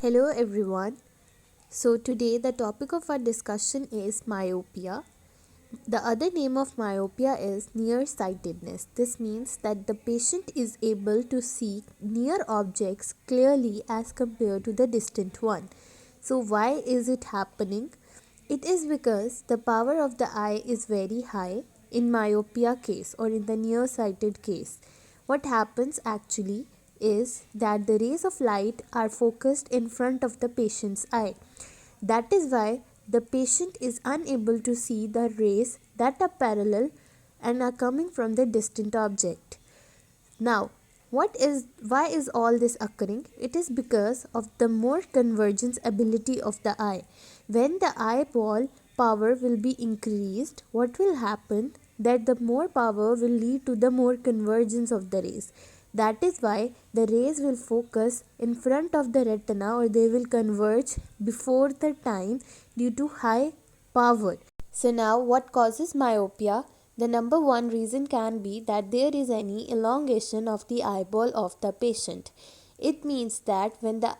Hello everyone. So today the topic of our discussion is myopia. The other name of myopia is nearsightedness. This means that the patient is able to see near objects clearly as compared to the distant one. So why is it happening? It is because the power of the eye is very high in myopia case or in the nearsighted case. What happens actually is that the rays of light are focused in front of the patient's eye. That is why the patient is unable to see the rays that are parallel and are coming from the distant object. Now, why is all this occurring? It is because of the more convergence ability of the eye. When the eyeball power will be increased, what will happen? That the more power will lead to the more convergence of the rays. That is why the rays will focus in front of the retina or they will converge before the time due to high power. So now what causes myopia? The number one reason can be that there is any elongation of the eyeball of the patient. It means that when the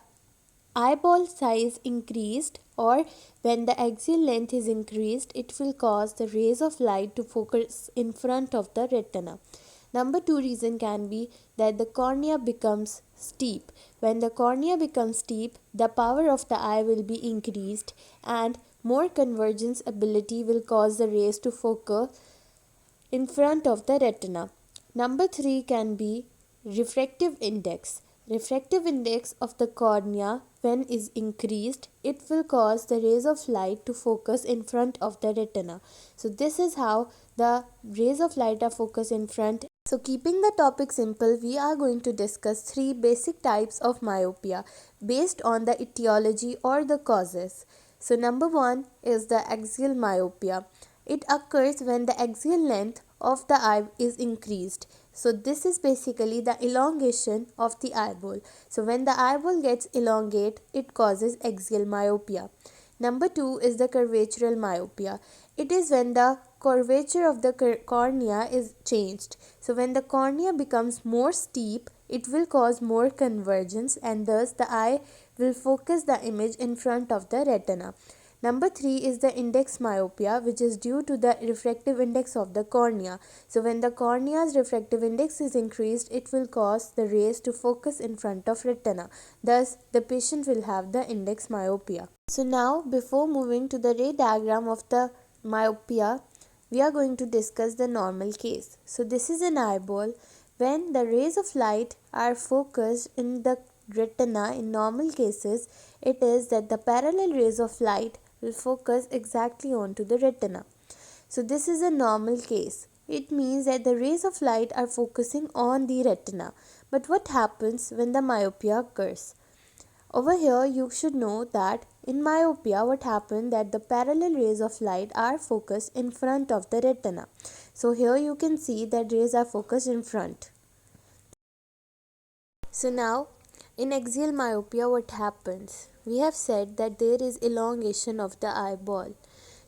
eyeball size increased or when the axial length is increased, it will cause the rays of light to focus in front of the retina. Number two reason can be that the cornea becomes steep. When the cornea becomes steep, the power of the eye will be increased and more convergence ability will cause the rays to focus in front of the retina. Number three can be refractive index. Refractive index of the cornea when is increased, it will cause the rays of light to focus in front of the retina. So this is how the rays of light are focused in front. So keeping the topic simple, we are going to discuss three basic types of myopia based on the etiology or the causes. So number one is the axial myopia. It occurs when the axial length of the eye is increased. So this is basically the elongation of the eyeball. So when the eyeball gets elongate, it causes axial myopia. Number two is the curvatural myopia. It is when the curvature of the cornea is changed. So when the cornea becomes more steep, it will cause more convergence and thus the eye will focus the image in front of the retina. Number three is the index myopia, which is due to the refractive index of the cornea. So when the cornea's refractive index is increased, it will cause the rays to focus in front of retina. Thus, the patient will have the index myopia. So now, before moving to the ray diagram of the myopia, we are going to discuss the normal case. So this is an eyeball. When the rays of light are focused in the retina in normal cases, it is that the parallel rays of light will focus exactly onto the retina. So this is a normal case. It means that the rays of light are focusing on the retina. But what happens when the myopia occurs? Over here you should know that in myopia what happened that the parallel rays of light are focused in front of the retina. So here you can see that rays are focused in front. So now in axial myopia what happens? We have said that there is elongation of the eyeball.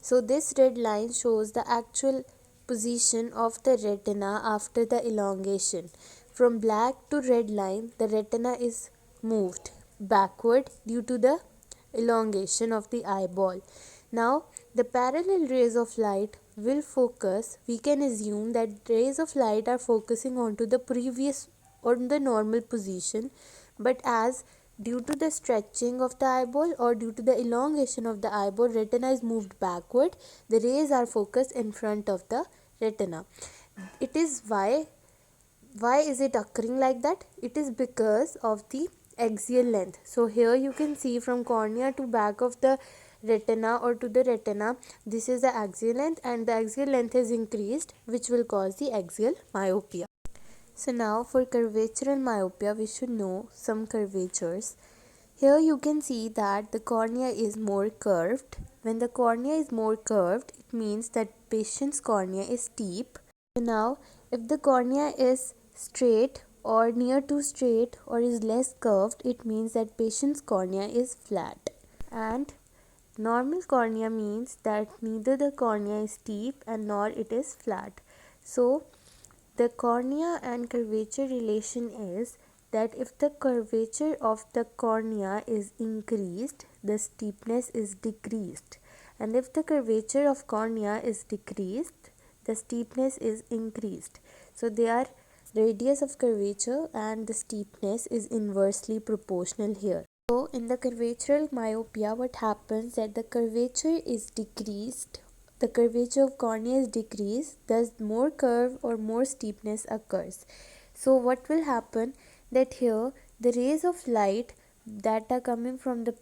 So this red line shows the actual position of the retina after the elongation. From black to red line, the retina is moved backward due to the elongation of the eyeball. Now the parallel rays of light will focus. We can assume that rays of light are focusing onto the previous on the normal position, but as due to the stretching of the eyeball or due to the elongation of the eyeball, retina is moved backward, the rays are focused in front of the retina. It is why is it occurring like that? It is because of the axial length. So here you can see from cornea to back of the retina or to the retina, this is the axial length and the axial length is increased, which will cause the axial myopia. So now for curvatural myopia, we should know some curvatures. Here you can see that the cornea is more curved. When the cornea is more curved, it means that patient's cornea is steep. So now if the cornea is straight or near to straight or is less curved, it means that patient's cornea is flat. And normal cornea means that neither the cornea is steep and nor it is flat. So the cornea and curvature relation is that if the curvature of the cornea is increased, the steepness is decreased, and if the curvature of cornea is decreased, the steepness is increased. So they are radius of curvature and the steepness is inversely proportional here. So in the curvatural myopia, what happens that the curvature is decreased, the curvature of cornea is decreased, thus more curve or more steepness occurs. So what will happen that here the rays of light that are coming from the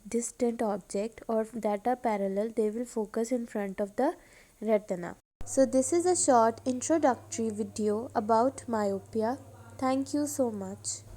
distant object or that are parallel, they will focus in front of the retina. So this is a short introductory video about myopia. Thank you so much.